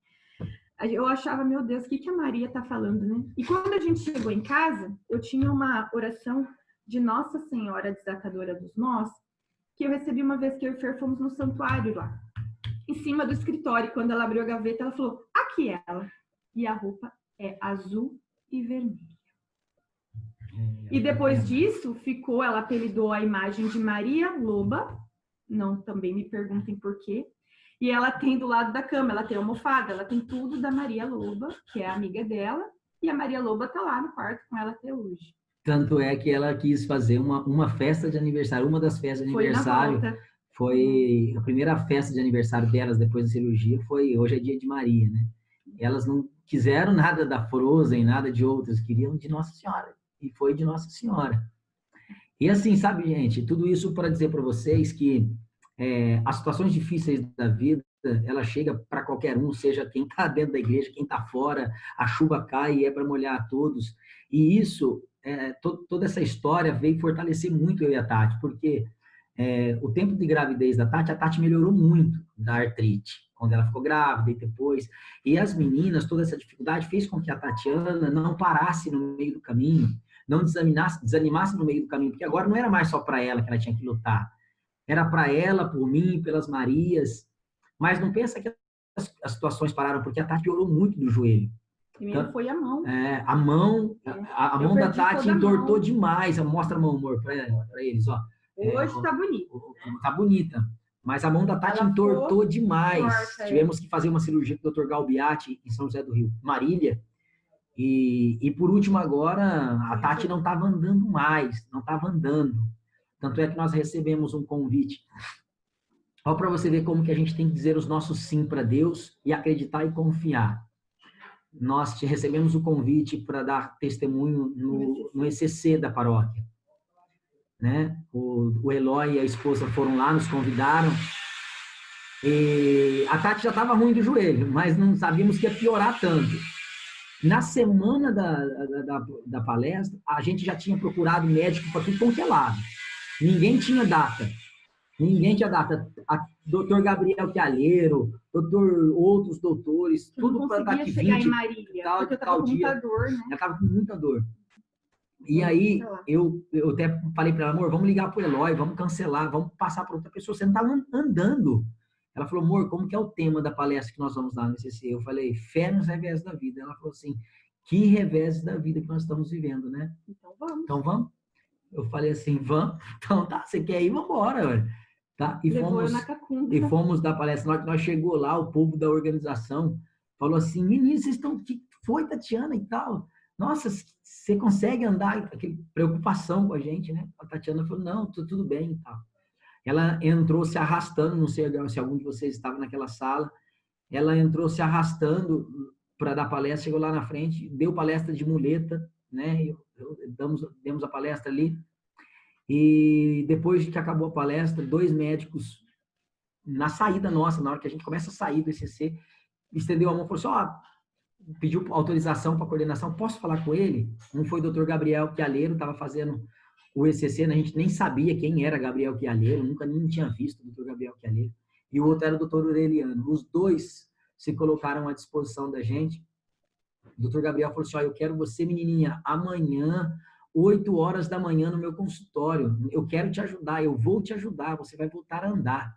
eu achava, meu Deus, o que a Maria tá falando, né? E quando a gente chegou em casa, eu tinha uma oração de Nossa Senhora Desatadora dos Nós, que eu recebi uma vez que eu e o Fer fomos no santuário lá, em cima do escritório. Quando ela abriu a gaveta, ela falou, aqui é ela. E a roupa é azul e vermelha. E depois disso, ela apelidou a imagem de Maria Loba, não também me perguntem por quê, e ela tem do lado da cama, ela tem almofada, ela tem tudo da Maria Loba, que é a amiga dela, e a Maria Loba tá lá no quarto com ela até hoje. Tanto é que ela quis fazer uma festa de aniversário, uma das festas de aniversário, foi a primeira festa de aniversário delas depois da cirurgia, hoje é dia de Maria, né? Elas não quiseram nada da Frozen, nada de outras, queriam de Nossa Senhora, e foi de Nossa Senhora. E assim, sabe, gente, tudo isso para dizer para vocês que as situações difíceis da vida, ela chega para qualquer um, seja quem está dentro da igreja, quem está fora, a chuva cai e é para molhar a todos. E isso, toda essa história veio fortalecer muito eu e a Tati, porque o tempo de gravidez da Tati, a Tati melhorou muito da artrite, quando ela ficou grávida e depois. E as meninas, toda essa dificuldade fez com que a Tatiana não parasse no meio do caminho, não desanimasse no meio do caminho, porque agora não era mais só para ela que ela tinha que lutar. Era para ela, por mim, pelas Marias. Mas não pensa que as situações pararam, porque a Tati piorou muito do joelho. Primeiro foi a mão. A mão da Tati entortou demais. Mostra a mão, amor, para eles, ó. Hoje tá bonita. Tá bonita. Mas a mão da Tati entortou demais. Tivemos que fazer uma cirurgia com o Dr. Galbiati em São José do Rio, Marília. E por último agora, a Tati não estava andando mais, não estava andando. Tanto é que nós recebemos um convite. Olha para você ver como que a gente tem que dizer os nossos sim para Deus e acreditar e confiar. Nós recebemos o convite para dar testemunho no ECC da paróquia. Né? O Eloy e a esposa foram lá, nos convidaram. E a Tati já estava ruim do joelho, mas não sabíamos que ia piorar tanto. Na semana da palestra, a gente já tinha procurado médico para tudo quanto é lado. Ninguém tinha data. Doutor Gabriel Chialheiro, outros doutores, tudo para estar aqui 20 em Marília, porque eu estava com muita dor, né? Eu estava com muita dor. E aí, eu até falei para ela, amor, vamos ligar para o Eloy, vamos cancelar, vamos passar para outra pessoa. Você não está andando. Ela falou, amor, como que é o tema da palestra que nós vamos dar no CC? Eu falei, fé nos revés da vida. Ela falou assim, que revés da vida que nós estamos vivendo, né? Então vamos. Eu falei assim, vamos. Então tá, você quer ir? Vamos embora. Tá? E fomos dar palestra. Na hora que nós chegou lá, o povo da organização falou assim, meninos, vocês estão... O que foi, Tatiana, e tal? Nossa, você consegue andar? Aquela preocupação com a gente, né? A Tatiana falou, não, tudo bem e tal. Ela entrou se arrastando, não sei se algum de vocês estava naquela sala, ela entrou se arrastando para dar palestra, chegou lá na frente, deu palestra de muleta, né? Demos a palestra ali, e depois que acabou a palestra, 2 médicos, na saída nossa, na hora que a gente começa a sair do ECC, estendeu a mão e falou assim, pediu autorização para a coordenação, posso falar com ele? Um foi o Dr. Gabriel Chialheiro, estava fazendo o ECC, a gente nem sabia quem era Gabriel Chialheiro, nem tinha visto o Dr. Gabriel Chialheiro, e o outro era o Dr. Aureliano. Os 2 se colocaram à disposição da gente. O Dr. Gabriel falou assim, eu quero você, menininha, amanhã, 8 horas da manhã no meu consultório. Eu quero te ajudar, eu vou te ajudar, você vai voltar a andar,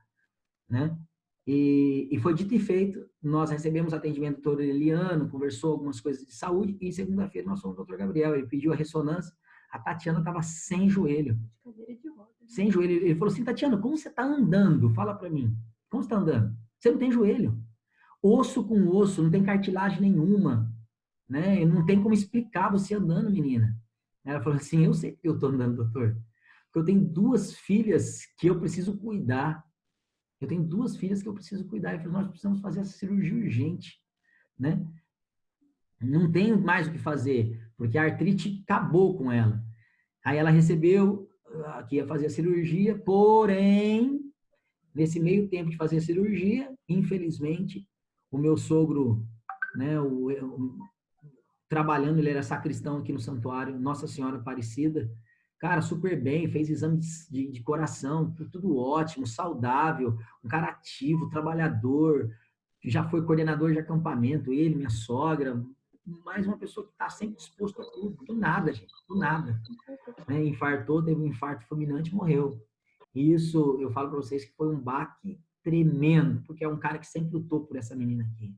né? E foi dito e feito, nós recebemos atendimento do doutor Eliano, conversou algumas coisas de saúde, e segunda-feira nós fomos ao doutor Gabriel, ele pediu a ressonância, a Tatiana estava sem joelho. Sem joelho. Ele falou assim, Tatiana, como você está andando? Fala para mim. Como você está andando? Você não tem joelho. Osso com osso, não tem cartilagem nenhuma, né? Não tem como explicar você andando, menina. Ela falou assim, eu sei que eu estou andando, doutor, porque eu tenho 2 filhas que eu preciso cuidar. Eu tenho 2 filhas que eu preciso cuidar. Eu falei, nós precisamos fazer essa cirurgia urgente, né? Não tenho mais o que fazer, porque a artrite acabou com ela. Aí ela recebeu que ia fazer a cirurgia, porém, nesse meio tempo de fazer a cirurgia, infelizmente, o meu sogro, né, trabalhando, ele era sacristão aqui no santuário, Nossa Senhora Aparecida, cara, super bem, fez exames de coração, tudo ótimo, saudável, um cara ativo, trabalhador, já foi coordenador de acampamento, ele, minha sogra, mais uma pessoa que está sempre disposto a tudo, do nada, gente, do nada. Né? Infartou, teve um infarto fulminante e morreu. E isso, eu falo para vocês que foi um baque tremendo, porque é um cara que sempre lutou por essa menina aqui,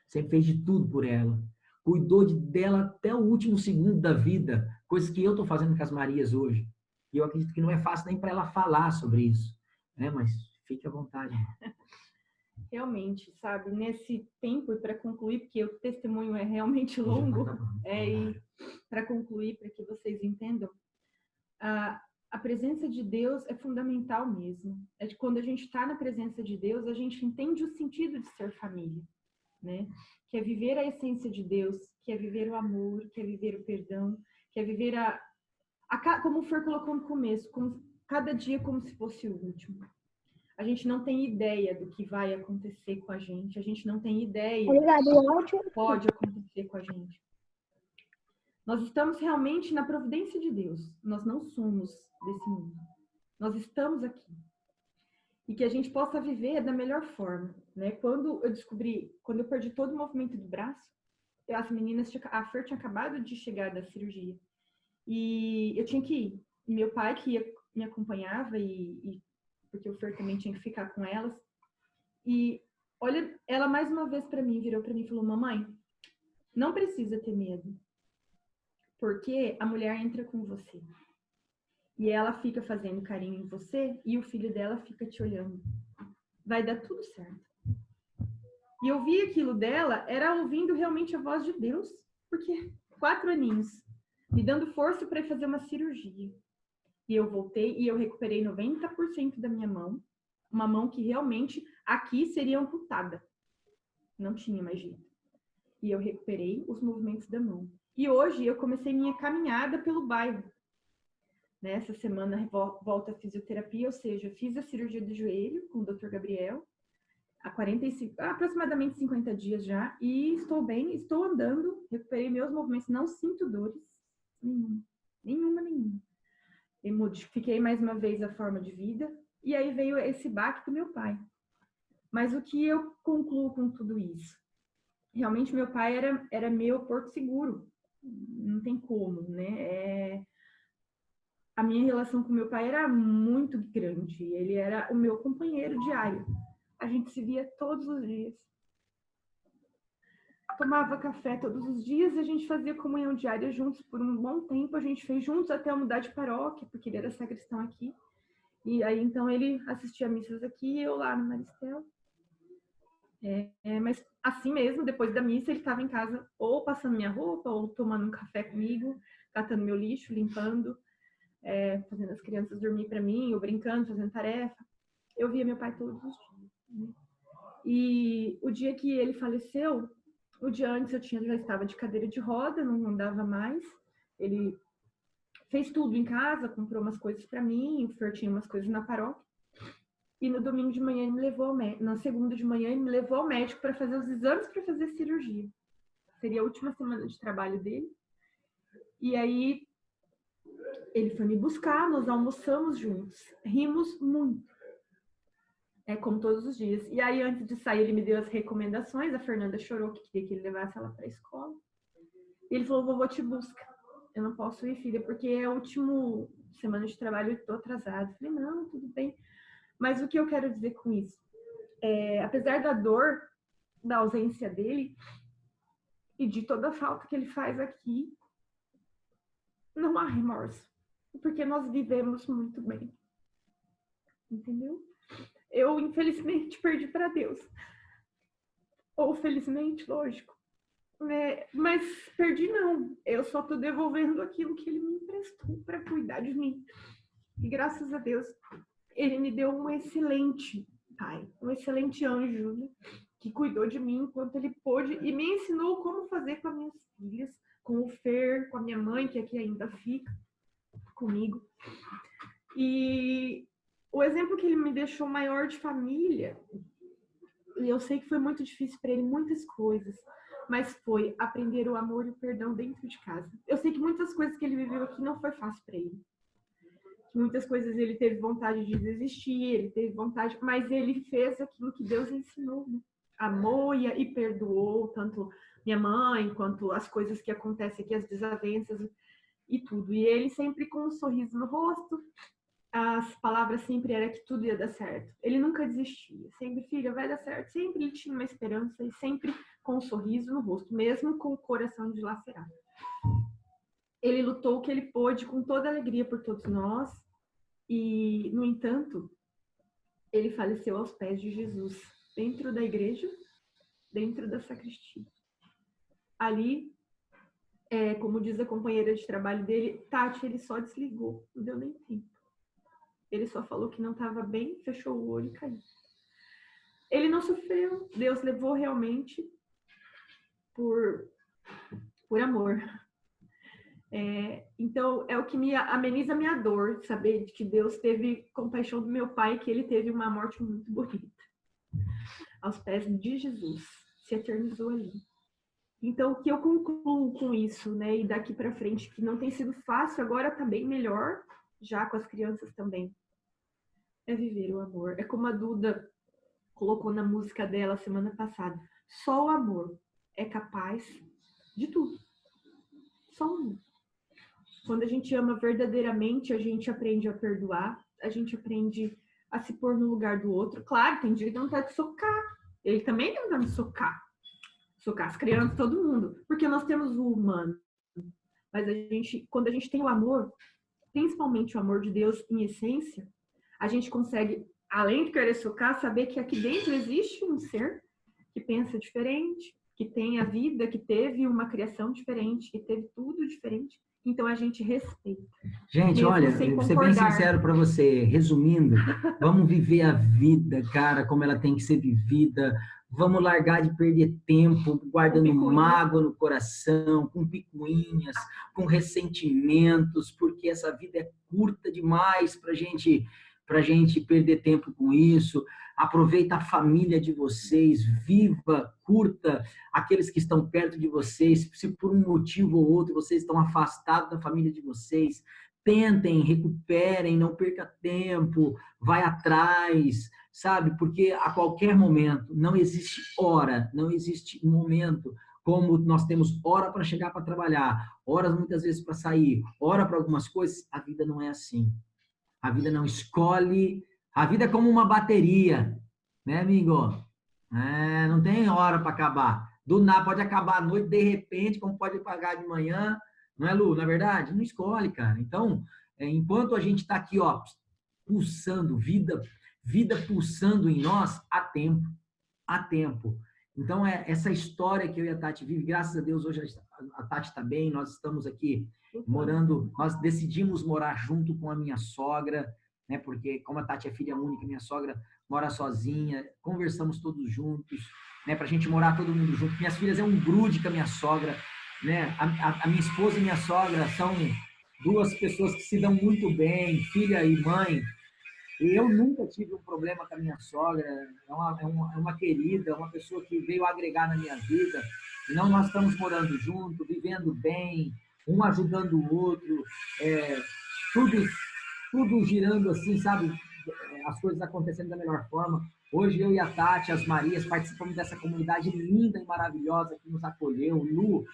sempre fez de tudo por ela, cuidou dela até o último segundo da vida, coisas que eu estou fazendo com as Marias hoje. E eu acredito que não é fácil nem para ela falar sobre isso, né? Mas fique à vontade. Realmente, sabe, nesse tempo, e para concluir, porque o testemunho é realmente longo, e para concluir, para que vocês entendam, a presença de Deus é fundamental mesmo. É de quando a gente está na presença de Deus, a gente entende o sentido de ser família, né? Que é viver a essência de Deus, que é viver o amor, que é viver o perdão, que é viver como o Fer colocou no começo, cada dia como se fosse o último. A gente não tem ideia do que vai acontecer com a gente não tem ideia do que pode acontecer com a gente. Nós estamos realmente na providência de Deus, nós não somos desse mundo, nós estamos aqui. E que a gente possa viver da melhor forma, né? Quando eu perdi todo o movimento do braço, as meninas, a Fer tinha acabado de chegar da cirurgia, e eu tinha que ir. E meu pai, que me acompanhava, porque o Fer também tinha que ficar com elas. E olha, ela mais uma vez virou para mim e falou, mamãe, não precisa ter medo, porque a mulher entra com você. E ela fica fazendo carinho em você e o filho dela fica te olhando. Vai dar tudo certo. E eu vi aquilo dela, era ouvindo realmente a voz de Deus, porque 4 aninhos, me dando força para fazer uma cirurgia. E eu voltei e eu recuperei 90% da minha mão, uma mão que realmente aqui seria amputada. Não tinha mais jeito. E eu recuperei os movimentos da mão. E hoje eu comecei minha caminhada pelo bairro. Nessa semana volta a fisioterapia, ou seja, fiz a cirurgia do joelho com o Dr. Gabriel, há aproximadamente 50 dias já, e estou bem, estou andando, recuperei meus movimentos, não sinto dores, nenhuma. Eu modifiquei mais uma vez a forma de vida, e aí veio esse baque do meu pai. Mas o que eu concluo com tudo isso? Realmente meu pai era meu porto seguro, não tem como, né? A minha relação com meu pai era muito grande, ele era o meu companheiro diário. A gente se via todos os dias. Tomava café todos os dias, a gente fazia comunhão diária juntos por um bom tempo, a gente fez juntos até eu mudar de paróquia, porque ele era sacristão aqui. E aí, então, ele assistia missas aqui e eu lá no Maristel. Mas assim mesmo, depois da missa, ele estava em casa ou passando minha roupa, ou tomando um café comigo, catando meu lixo, limpando, fazendo as crianças dormir para mim, ou brincando, fazendo tarefa. Eu via meu pai todos os dias. Né? E o dia que ele faleceu, o dia antes eu já estava de cadeira de roda, não andava mais. Ele fez tudo em casa, comprou umas coisas para mim, o Fer tinha umas coisas na paróquia. E no domingo de manhã ele me levou na segunda de manhã ele me levou ao médico para fazer os exames para fazer a cirurgia. Seria a última semana de trabalho dele. E aí ele foi me buscar, nós almoçamos juntos, rimos muito. Como todos os dias. E aí, antes de sair, ele me deu as recomendações. A Fernanda chorou que queria que ele levasse ela para a escola. E ele falou, vovô te busca. eu não posso ir, filha, porque é a última semana de trabalho, eu tô atrasada. Falei, não, tudo bem. Mas o que eu quero dizer com isso? Apesar da dor, da ausência dele e de toda a falta que ele faz aqui, não há remorso, porque nós vivemos muito bem, entendeu? Eu, infelizmente, perdi para Deus. Ou felizmente, lógico. Mas perdi não. Eu só tô devolvendo aquilo que ele me emprestou para cuidar de mim. E graças a Deus, ele me deu um excelente pai, um excelente anjo, né? Que cuidou de mim enquanto ele pôde e me ensinou como fazer com as minhas filhas, com o Fer, com a minha mãe, que aqui ainda fica comigo. E o exemplo que ele me deixou maior de família, e eu sei que foi muito difícil para ele, muitas coisas, mas foi aprender o amor e o perdão dentro de casa. Eu sei que muitas coisas que ele viveu aqui não foi fácil para ele. Muitas coisas ele teve vontade de desistir, ele teve vontade, mas ele fez aquilo que Deus ensinou, né? Amou e perdoou tanto minha mãe, quanto as coisas que acontecem aqui, as desavenças e tudo. E ele sempre com um sorriso no rosto, as palavras sempre era que tudo ia dar certo. Ele nunca desistia, sempre, filha, vai dar certo. Sempre ele tinha uma esperança e sempre com um sorriso no rosto, mesmo com o coração dilacerado. Ele lutou o que ele pôde com toda alegria por todos nós e, no entanto, ele faleceu aos pés de Jesus, dentro da igreja, dentro da sacristia. Ali, como diz a companheira de trabalho dele, Tati, ele só desligou, não deu nem tempo. Ele só falou que não estava bem, fechou o olho e caiu. Ele não sofreu, Deus levou realmente por amor. Então, é o que me ameniza a minha dor, saber que Deus teve compaixão do meu pai, que ele teve uma morte muito bonita. Aos pés de Jesus, se eternizou ali. Então, o que eu concluo com isso, né? E daqui para frente, que não tem sido fácil, agora tá bem melhor, já com as crianças também. É viver o amor. É como a Duda colocou na música dela semana passada. Só o amor é capaz de tudo. Só o amor. Quando a gente ama verdadeiramente, a gente aprende a perdoar, a gente aprende a se pôr no lugar do outro. Claro, tem dia que não tá de socar. Ele também não tá de socar. Socar as crianças, todo mundo. Porque nós temos o humano. Mas quando a gente tem o amor, principalmente o amor de Deus em essência, a gente consegue, além de querer socar, saber que aqui dentro existe um ser que pensa diferente, que tem a vida, que teve uma criação diferente, que teve tudo diferente. Então a gente respeita. Gente, olha, vou ser bem sincero para você, resumindo, vamos viver a vida, cara, como ela tem que ser vivida. Vamos largar de perder tempo guardando mágoa no coração, com picuinhas, com ressentimentos, porque essa vida é curta demais para gente perder tempo com isso. Aproveita a família de vocês, viva, curta aqueles que estão perto de vocês. Se por um motivo ou outro vocês estão afastados da família de vocês, tentem, recuperem, não perca tempo, vai atrás, sabe? Porque a qualquer momento, não existe hora, não existe momento, como nós temos hora para chegar para trabalhar, horas muitas vezes para sair, hora para algumas coisas, a vida não é assim. A vida não escolhe, a vida é como uma bateria, né, amigo? Não tem hora para acabar. Do nada, pode acabar à noite, de repente, como pode pagar de manhã, não é, Lu? Na verdade, não escolhe, cara. Então, enquanto a gente está aqui, ó, pulsando, vida pulsando em nós, há tempo. Há tempo. Então, essa história que eu e a Tati vive, graças a Deus, hoje a Tati está bem, nós estamos aqui morando, nós decidimos morar junto com a minha sogra, né? Porque como a Tati é filha única, minha sogra mora sozinha, conversamos todos juntos, né? Pra gente morar todo mundo junto. Minhas filhas é um grude com a minha sogra, né? A minha esposa e minha sogra são duas pessoas que se dão muito bem, filha e mãe. E eu nunca tive um problema com a minha sogra, é uma querida, uma pessoa que veio agregar na minha vida. Então, nós estamos morando junto, vivendo bem, um ajudando o outro, tudo girando assim, sabe? As coisas acontecendo da melhor forma. Hoje eu e a Tati, as Marias, participamos dessa comunidade linda e maravilhosa que nos acolheu. Lu,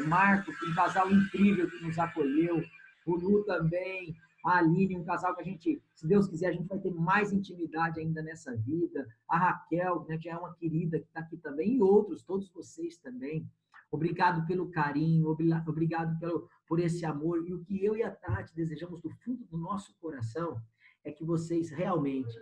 Marcos, um casal incrível que nos acolheu, o Lu também, a Aline, um casal que a gente, se Deus quiser, a gente vai ter mais intimidade ainda nessa vida, a Raquel, né, que é uma querida que está aqui também, e outros, todos vocês também. Obrigado pelo carinho, obrigado por esse amor. E o que eu e a Tati desejamos do fundo do nosso coração é que vocês realmente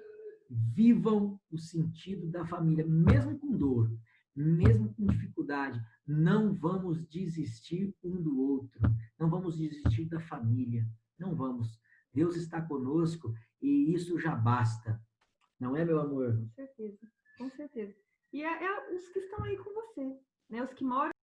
vivam o sentido da família, mesmo com dor, mesmo com dificuldade. Não vamos desistir um do outro, não vamos desistir da família, não vamos. Deus está conosco e isso já basta. Não é, meu amor? Com certeza, com certeza. E é os que estão aí com você, né? Os que moram